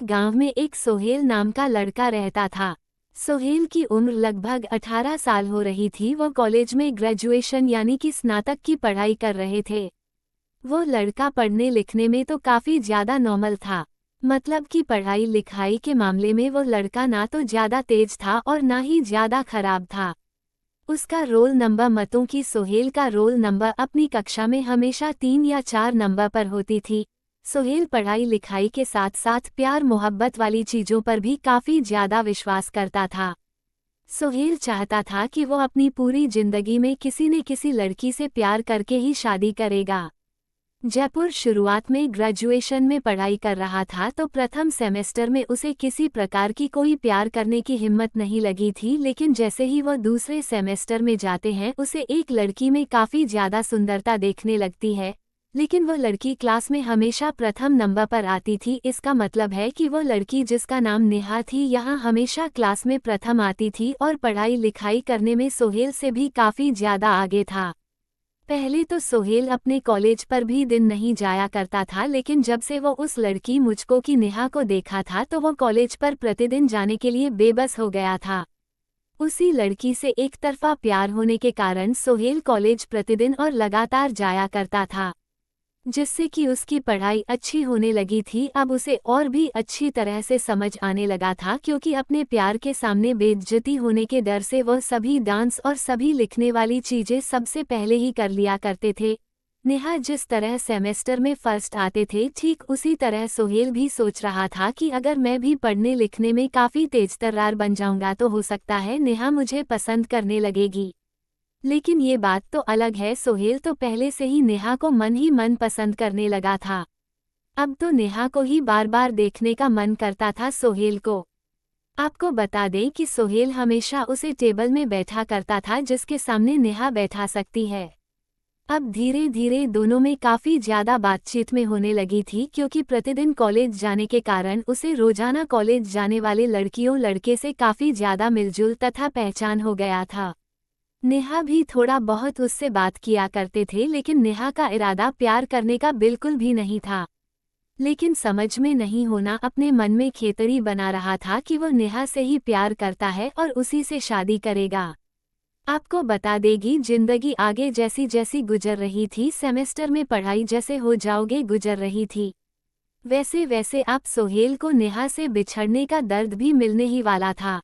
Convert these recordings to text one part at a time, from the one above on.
गांव में एक सोहेल नाम का लड़का रहता था। सोहेल की उम्र लगभग 18 साल हो रही थी। वो कॉलेज में ग्रेजुएशन यानी कि स्नातक की पढ़ाई कर रहे थे। वो लड़का पढ़ने लिखने में तो काफ़ी ज़्यादा नॉर्मल था। मतलब कि पढ़ाई लिखाई के मामले में वो लड़का ना तो ज़्यादा तेज था और ना ही ज़्यादा खराब था। उसका रोल नंबर मतों की सोहेल का रोल नंबर अपनी कक्षा में हमेशा 3 या 4 नंबर पर होती थी। सोहेल पढ़ाई लिखाई के साथ साथ प्यार मोहब्बत वाली चीज़ों पर भी काफ़ी ज़्यादा विश्वास करता था। सोहेल चाहता था कि वो अपनी पूरी जिंदगी में किसी न किसी लड़की से प्यार करके ही शादी करेगा। जयपुर शुरुआत में ग्रेजुएशन में पढ़ाई कर रहा था तो प्रथम सेमेस्टर में उसे किसी प्रकार की कोई प्यार करने की हिम्मत नहीं लगी थी, लेकिन जैसे ही वो दूसरे सेमेस्टर में जाते हैं उसे एक लड़की में काफ़ी ज़्यादा सुंदरता देखने लगती है। लेकिन वो लड़की क्लास में हमेशा प्रथम नंबर पर आती थी। इसका मतलब है कि वो लड़की जिसका नाम नेहा थी यहाँ हमेशा क्लास में प्रथम आती थी और पढ़ाई लिखाई करने में सोहेल से भी काफ़ी ज़्यादा आगे था। पहले तो सोहेल अपने कॉलेज पर भी दिन नहीं जाया करता था, लेकिन जब से वो उस लड़की मुझको की नेहा को देखा था तो वो कॉलेज पर प्रतिदिन जाने के लिए बेबस हो गया था। उसी लड़की से एक तरफा प्यार होने के कारण सोहेल कॉलेज प्रतिदिन और लगातार जाया करता था, जिससे कि उसकी पढ़ाई अच्छी होने लगी थी। अब उसे और भी अच्छी तरह से समझ आने लगा था, क्योंकि अपने प्यार के सामने बेइज्जती होने के डर से वह सभी डांस और सभी लिखने वाली चीज़ें सबसे पहले ही कर लिया करते थे। नेहा जिस तरह सेमेस्टर में फर्स्ट आते थे, ठीक उसी तरह सोहेल भी सोच रहा था कि अगर मैं भी पढ़ने लिखने में काफ़ी तेजतर्रार बन जाऊंगा तो हो सकता है नेहा मुझे पसंद करने लगेगी। लेकिन ये बात तो अलग है, सोहेल तो पहले से ही नेहा को मन ही मन पसंद करने लगा था। अब तो नेहा को ही बार बार देखने का मन करता था सोहेल को। आपको बता दें कि सोहेल हमेशा उसे टेबल में बैठा करता था जिसके सामने नेहा बैठा सकती है। अब धीरे धीरे दोनों में काफ़ी ज़्यादा बातचीत में होने लगी थी, क्योंकि प्रतिदिन कॉलेज जाने के कारण उसे रोजाना कॉलेज जाने वाले लड़कियों लड़के से काफ़ी ज़्यादा मिलजुल तथा पहचान हो गया था। नेहा भी थोड़ा बहुत उससे बात किया करते थे, लेकिन नेहा का इरादा प्यार करने का बिल्कुल भी नहीं था। लेकिन समझ में नहीं होना अपने मन में खेतरी बना रहा था कि वो नेहा से ही प्यार करता है और उसी से शादी करेगा। आपको बता देगी जिंदगी आगे जैसी जैसी गुजर रही थी, सेमेस्टर में पढ़ाई जैसे हो जाओगे गुजर रही थी, वैसे वैसे आप सोहेल को नेहा से बिछड़ने का दर्द भी मिलने ही वाला था।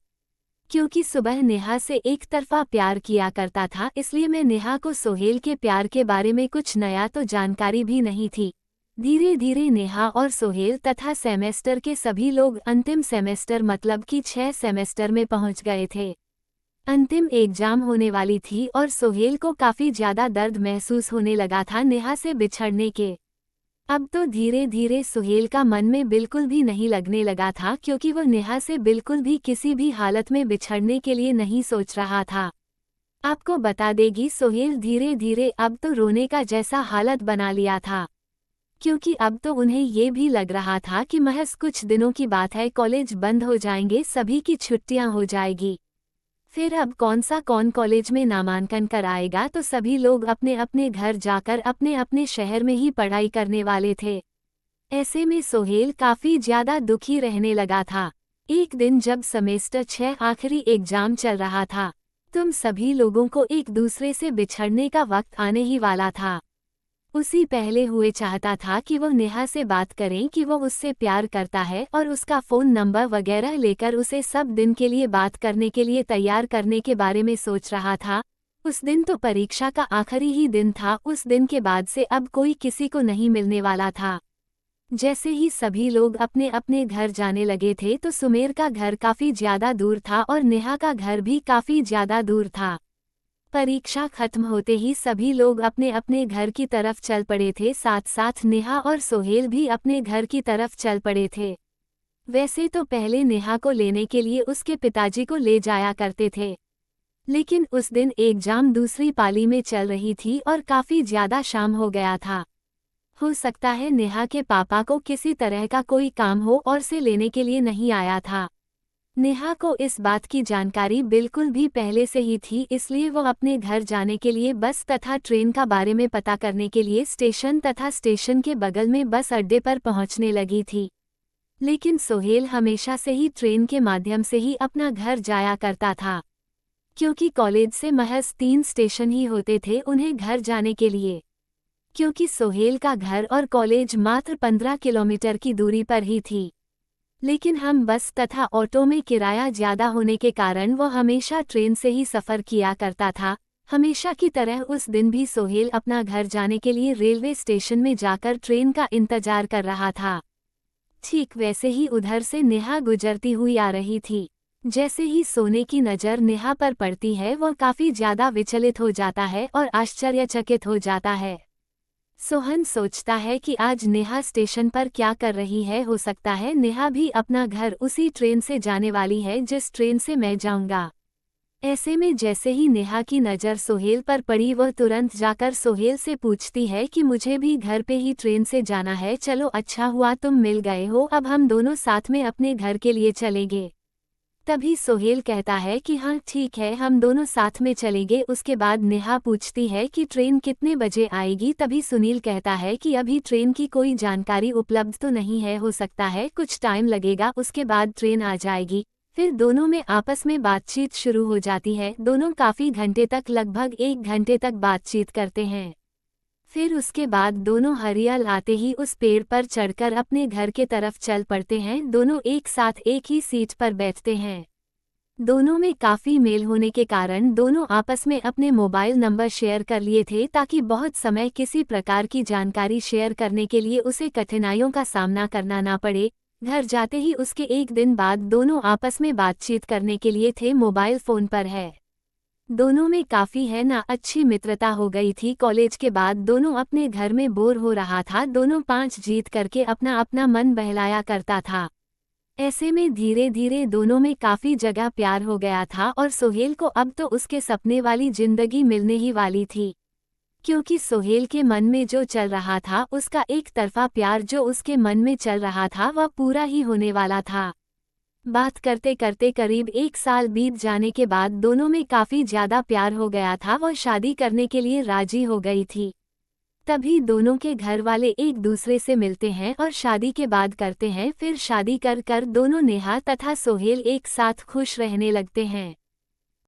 क्योंकि सुबह नेहा से एक तरफा प्यार किया करता था, इसलिए मैं नेहा को सोहेल के प्यार के बारे में कुछ नया तो जानकारी भी नहीं थी। धीरे धीरे नेहा और सोहेल तथा सेमेस्टर के सभी लोग अंतिम सेमेस्टर मतलब कि 6 सेमेस्टर में पहुंच गए थे। अंतिम एग्जाम होने वाली थी और सोहेल को काफ़ी ज़्यादा दर्द महसूस होने लगा था नेहा से बिछड़ने के। अब तो धीरे धीरे सोहेल का मन में बिल्कुल भी नहीं लगने लगा था, क्योंकि वो नेहा से बिल्कुल भी किसी भी हालत में बिछड़ने के लिए नहीं सोच रहा था। आपको बता देगी सोहेल धीरे धीरे अब तो रोने का जैसा हालत बना लिया था, क्योंकि अब तो उन्हें ये भी लग रहा था कि महज कुछ दिनों की बात है, कॉलेज बंद हो जाएंगे, सभी की छुट्टियां हो जाएगी। फिर अब कौन कॉलेज में नामांकन कराएगा, तो सभी लोग अपने अपने घर जाकर अपने अपने शहर में ही पढ़ाई करने वाले थे। ऐसे में सोहेल काफ़ी ज़्यादा दुखी रहने लगा था। एक दिन जब सेमेस्टर 6 आखिरी एग्जाम चल रहा था, तुम सभी लोगों को एक दूसरे से बिछड़ने का वक्त आने ही वाला था। उसी पहले हुए चाहता था कि वो नेहा से बात करें कि वो उससे प्यार करता है और उसका फ़ोन नंबर वगैरह लेकर उसे सब दिन के लिए बात करने के लिए तैयार करने के बारे में सोच रहा था। उस दिन तो परीक्षा का आखिरी ही दिन था। उस दिन के बाद से अब कोई किसी को नहीं मिलने वाला था। जैसे ही सभी लोग अपने अपने घर जाने लगे थे तो सुमेर का घर काफ़ी ज़्यादा दूर था और नेहा का घर भी काफ़ी ज़्यादा दूर था। परीक्षा खत्म होते ही सभी लोग अपने अपने घर की तरफ चल पड़े थे, साथ साथ नेहा और सोहेल भी अपने घर की तरफ चल पड़े थे। वैसे तो पहले नेहा को लेने के लिए उसके पिताजी को ले जाया करते थे, लेकिन उस दिन एग्जाम दूसरी पाली में चल रही थी और काफ़ी ज़्यादा शाम हो गया था। हो सकता है नेहा के पापा को किसी तरह का कोई काम हो और से लेने के लिए नहीं आया था। नेहा को इस बात की जानकारी बिल्कुल भी पहले से ही थी, इसलिए वो अपने घर जाने के लिए बस तथा ट्रेन का बारे में पता करने के लिए स्टेशन तथा स्टेशन के बगल में बस अड्डे पर पहुंचने लगी थी। लेकिन सोहेल हमेशा से ही ट्रेन के माध्यम से ही अपना घर जाया करता था, क्योंकि कॉलेज से महज 3 स्टेशन ही होते थे उन्हें घर जाने के लिए। क्योंकि सोहेल का घर और कॉलेज मात्र 15 किलोमीटर की दूरी पर ही थी, लेकिन हम बस तथा ऑटो में किराया ज्यादा होने के कारण वो हमेशा ट्रेन से ही सफ़र किया करता था। हमेशा की तरह उस दिन भी सोहेल अपना घर जाने के लिए रेलवे स्टेशन में जाकर ट्रेन का इंतजार कर रहा था। ठीक वैसे ही उधर से नेहा गुजरती हुई आ रही थी। जैसे ही सोने की नज़र नेहा पर पड़ती है वह काफ़ी ज़्यादा विचलित हो जाता है और आश्चर्यचकित हो जाता है। सोहन सोचता है कि आज नेहा स्टेशन पर क्या कर रही है, हो सकता है नेहा भी अपना घर उसी ट्रेन से जाने वाली है जिस ट्रेन से मैं जाऊंगा। ऐसे में जैसे ही नेहा की नज़र सोहेल पर पड़ी वह तुरंत जाकर सोहेल से पूछती है कि मुझे भी घर पे ही ट्रेन से जाना है, चलो अच्छा हुआ तुम मिल गए हो, अब हम दोनों साथ में अपने घर के लिए चलेंगे। तभी सोहेल कहता है कि हाँ ठीक है, हम दोनों साथ में चलेंगे। उसके बाद नेहा पूछती है कि ट्रेन कितने बजे आएगी। तभी सुनील कहता है कि अभी ट्रेन की कोई जानकारी उपलब्ध तो नहीं है, हो सकता है कुछ टाइम लगेगा, उसके बाद ट्रेन आ जाएगी। फिर दोनों में आपस में बातचीत शुरू हो जाती है। दोनों काफ़ी घंटे तक, लगभग 1 घंटे तक बातचीत करते हैं। फिर उसके बाद दोनों हरियल आते ही उस पेड़ पर चढ़कर अपने घर के तरफ चल पड़ते हैं। दोनों एक साथ एक ही सीट पर बैठते हैं। दोनों में काफ़ी मेल होने के कारण दोनों आपस में अपने मोबाइल नंबर शेयर कर लिए थे, ताकि बहुत समय किसी प्रकार की जानकारी शेयर करने के लिए उसे कठिनाइयों का सामना करना ना पड़े। घर जाते ही उसके 1 दिन बाद दोनों आपस में बातचीत करने के लिए थे मोबाइल फ़ोन पर है। दोनों में काफ़ी है ना अच्छी मित्रता हो गई थी। कॉलेज के बाद दोनों अपने घर में बोर हो रहा था। दोनों 5 जीत करके अपना अपना मन बहलाया करता था। ऐसे में धीरे धीरे दोनों में काफ़ी जगह प्यार हो गया था और सोहेल को अब तो उसके सपने वाली जिंदगी मिलने ही वाली थी। क्योंकि सोहेल के मन में जो चल रहा था, उसका एक तरफा प्यार जो उसके मन में चल रहा था, वह पूरा ही होने वाला था। बात करते करते करीब 1 साल बीत जाने के बाद दोनों में काफ़ी ज़्यादा प्यार हो गया था। वह शादी करने के लिए राजी हो गई थी। तभी दोनों के घर वाले एक दूसरे से मिलते हैं और शादी के बाद करते हैं। फिर शादी कर कर दोनों नेहा तथा सोहेल एक साथ खुश रहने लगते हैं।